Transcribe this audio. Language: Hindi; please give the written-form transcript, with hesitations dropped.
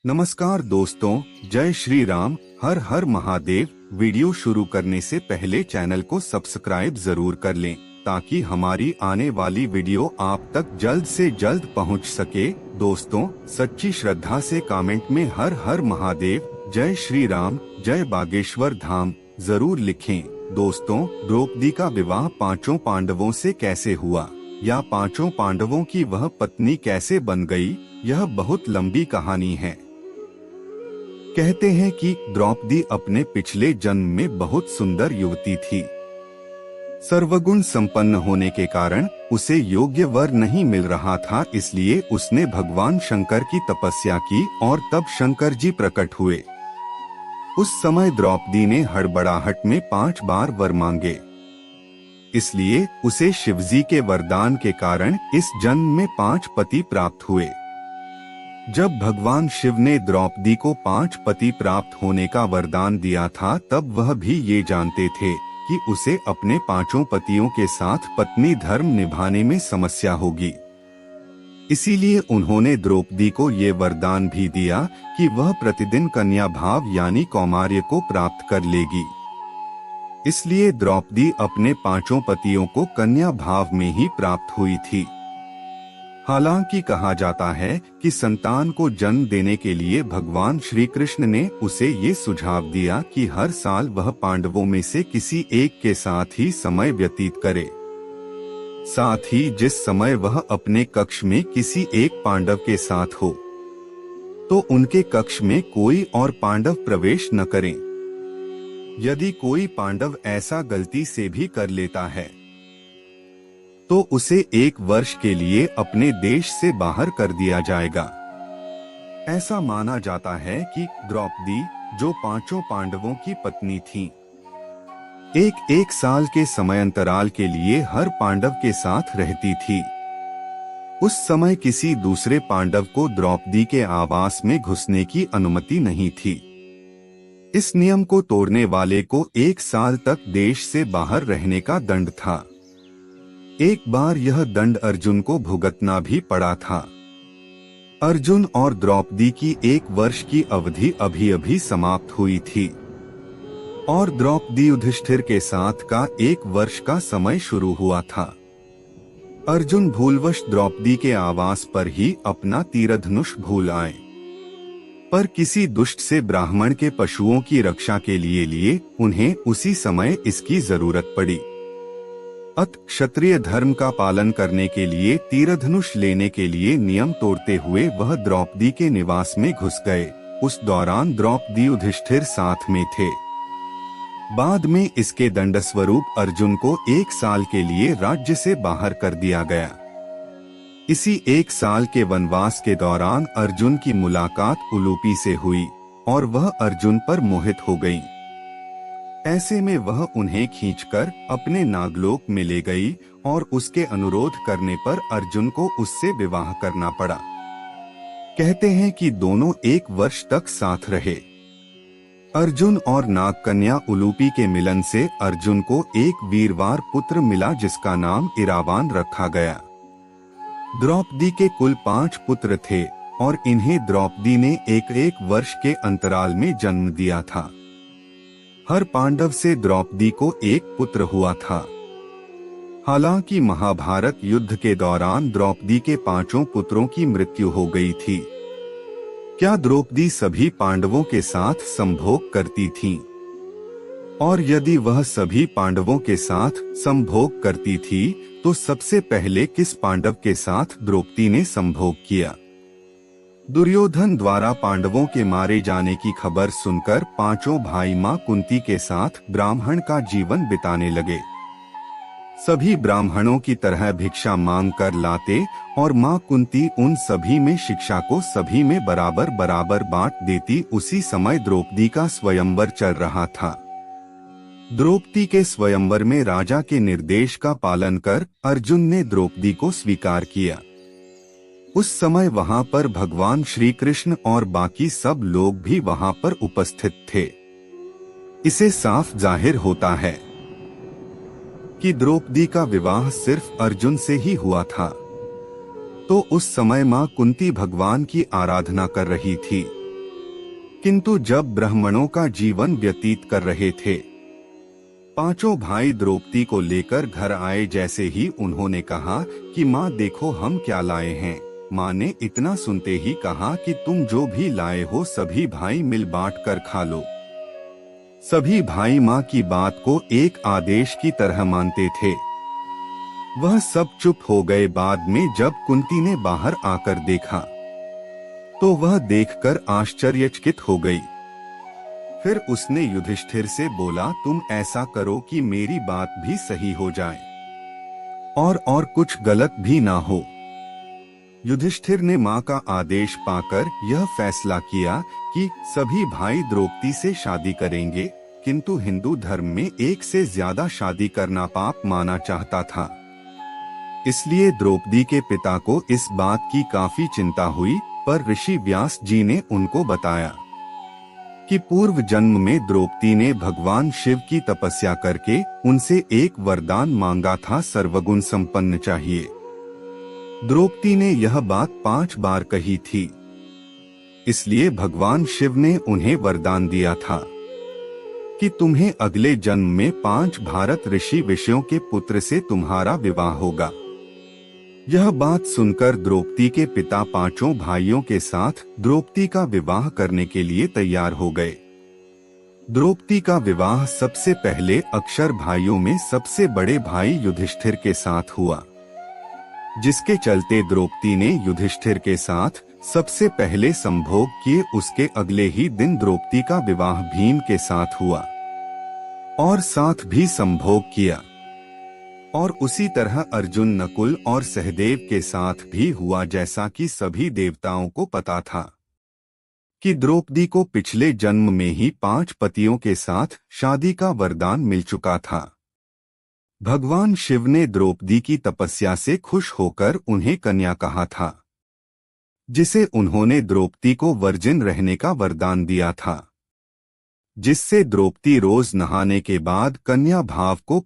नमस्कार दोस्तों, जय श्री राम, हर हर महादेव। वीडियो शुरू करने से पहले चैनल को सब्सक्राइब जरूर कर लें ताकि हमारी आने वाली वीडियो आप तक जल्द से जल्द पहुंच सके। दोस्तों, सच्ची श्रद्धा से कमेंट में हर हर महादेव, जय श्री राम, जय बागेश्वर धाम जरूर लिखें। दोस्तों, द्रौपदी का विवाह पांचों पांडवों से कैसे हुआ या पांचों पांडवों की वह पत्नी कैसे बन गई, यह बहुत लंबी कहानी है। कहते हैं कि द्रौपदी अपने पिछले जन्म में बहुत सुंदर युवती थी। सर्वगुण संपन्न होने के कारण उसे योग्य वर नहीं मिल रहा था, इसलिए उसने भगवान शंकर की तपस्या की और तब शंकर जी प्रकट हुए। उस समय द्रौपदी ने हड़बड़ाहट में 5 बार वर मांगे, इसलिए उसे शिवजी के वरदान के कारण इस जन्म में 5 पति प्राप्त हुए। जब भगवान शिव ने द्रौपदी को 5 पति प्राप्त होने का वरदान दिया था, तब वह भी ये जानते थे कि उसे अपने 5 पतियों के साथ पत्नी धर्म निभाने में समस्या होगी। इसीलिए उन्होंने द्रौपदी को ये वरदान भी दिया कि वह प्रतिदिन कन्या भाव यानी कौमार्य को प्राप्त कर लेगी। इसलिए द्रौपदी अपने 5 पतियों को कन्या भाव में ही प्राप्त हुई थी। हालांकि कहा जाता है कि संतान को जन्म देने के लिए भगवान श्री कृष्ण ने उसे ये सुझाव दिया कि हर साल वह पांडवों में से किसी एक के साथ ही समय व्यतीत करे। साथ ही जिस समय वह अपने कक्ष में किसी एक पांडव के साथ हो, तो उनके कक्ष में कोई और पांडव प्रवेश न करें। यदि कोई पांडव ऐसा गलती से भी कर लेता है तो उसे 1 वर्ष के लिए अपने देश से बाहर कर दिया जाएगा। ऐसा माना जाता है कि द्रौपदी, जो 5 पांडवों की पत्नी थीं, एक साल के समय अंतराल के लिए हर पांडव के साथ रहती थी। उस समय किसी दूसरे पांडव को द्रौपदी के आवास में घुसने की अनुमति नहीं थी। इस नियम को तोड़ने वाले को 1 साल तक देश से बाहर रहने का दंड था। एक बार यह दंड अर्जुन को भुगतना भी पड़ा था। अर्जुन और द्रौपदी की 1 वर्ष की अवधि अभी अभी समाप्त हुई थी और द्रौपदी युधिष्ठिर के साथ का 1 वर्ष का समय शुरू हुआ था। अर्जुन भूलवश द्रौपदी के आवास पर ही अपना तीरधनुष भूल आए, पर किसी दुष्ट से ब्राह्मण के पशुओं की रक्षा के लिए उन्हें उसी समय इसकी जरूरत पड़ी। अत क्षत्रिय धर्म का पालन करने के लिए तीरधनुष लेने के लिए नियम तोड़ते हुए वह द्रौपदी के निवास में घुस गए। उस दौरान द्रौपदी युधिष्ठिर साथ में थे। बाद में इसके दंड स्वरूप अर्जुन को 1 साल के लिए राज्य से बाहर कर दिया गया। इसी 1 साल के वनवास के दौरान अर्जुन की मुलाकात उलूपी से हुई और वह अर्जुन पर मोहित हो गई। ऐसे में वह उन्हें खींचकर अपने नागलोक में ले गई और उसके अनुरोध करने पर अर्जुन को उससे विवाह करना पड़ा। कहते हैं कि दोनों 1 वर्ष तक साथ रहे। अर्जुन और नागकन्या उलूपी के मिलन से अर्जुन को एक वीरवार पुत्र मिला जिसका नाम इरावान रखा गया। द्रौपदी के कुल 5 पुत्र थे और इन्हें द्रौपदी ने 1 वर्ष के अंतराल में जन्म दिया था। हर पांडव से द्रौपदी को 1 पुत्र हुआ था। हालांकि महाभारत युद्ध के दौरान द्रौपदी के 5 पुत्रों की मृत्यु हो गई थी। क्या द्रौपदी सभी पांडवों के साथ संभोग करती थी? और यदि वह सभी पांडवों के साथ संभोग करती थी तो सबसे पहले किस पांडव के साथ द्रौपदी ने संभोग किया? दुर्योधन द्वारा पांडवों के मारे जाने की खबर सुनकर 5 भाई मां कुंती के साथ ब्राह्मण का जीवन बिताने लगे। सभी ब्राह्मणों की तरह भिक्षा मांग कर लाते और मां कुंती उन सभी में शिक्षा को सभी में बराबर बराबर बांट देती। उसी समय द्रौपदी का स्वयंवर चल रहा था। द्रौपदी के स्वयंवर में राजा के निर्देश का पालन कर अर्जुन ने द्रौपदी को स्वीकार किया। उस समय वहां पर भगवान श्री कृष्ण और बाकी सब लोग भी वहां पर उपस्थित थे। इसे साफ जाहिर होता है कि द्रौपदी का विवाह सिर्फ अर्जुन से ही हुआ था। तो उस समय मां कुंती भगवान की आराधना कर रही थी। किंतु जब ब्राह्मणों का जीवन व्यतीत कर रहे थे, पांचों भाई द्रौपदी को लेकर घर आए। जैसे ही उन्होंने कहा कि माँ देखो हम क्या लाए हैं, माँ ने इतना सुनते ही कहा कि तुम जो भी लाए हो सभी भाई मिल बांट कर खा लो। सभी भाई माँ की बात को एक आदेश की तरह मानते थे। वह सब चुप हो गए। बाद में जब कुंती ने बाहर आकर देखा तो वह देखकर आश्चर्यचकित हो गई। फिर उसने युधिष्ठिर से बोला, तुम ऐसा करो कि मेरी बात भी सही हो जाए और कुछ गलत भी ना हो। युधिष्ठिर ने माँ का आदेश पाकर यह फैसला किया कि सभी भाई द्रौपदी से शादी करेंगे, किंतु हिंदू धर्म में एक से ज्यादा शादी करना पाप माना चाहता था। इसलिए द्रौपदी के पिता को इस बात की काफी चिंता हुई, पर ऋषि व्यास जी ने उनको बताया कि पूर्व जन्म में द्रौपदी ने भगवान शिव की तपस्या करके उनसे एक वरदान मांगा था, सर्वगुण संपन्न चाहिए। द्रौपदी ने यह बात 5 बार कही थी, इसलिए भगवान शिव ने उन्हें वरदान दिया था कि तुम्हें अगले जन्म में 5 भारत ऋषि विषयों के पुत्र से तुम्हारा विवाह होगा। यह बात सुनकर द्रौपदी के पिता पांचों भाइयों के साथ द्रौपदी का विवाह करने के लिए तैयार हो गए। द्रौपदी का विवाह सबसे पहले अक्षर भाइयों में सबसे बड़े भाई युधिष्ठिर के साथ हुआ, जिसके चलते द्रौपदी ने युधिष्ठिर के साथ सबसे पहले संभोग किए। उसके अगले ही दिन द्रौपदी का विवाह भीम के साथ हुआ और साथ भी संभोग किया, और उसी तरह अर्जुन, नकुल और सहदेव के साथ भी हुआ। जैसा कि सभी देवताओं को पता था कि द्रौपदी को पिछले जन्म में ही 5 पतियों के साथ शादी का वरदान मिल चुका था। भगवान शिव ने द्रौपदी की तपस्या से खुश होकर उन्हें कन्या कहा था, जिसे उन्होंने द्रौपदी को वर्जिन रहने का वरदान दिया था, जिससे द्रौपदी रोज नहाने के बाद कन्या भाव को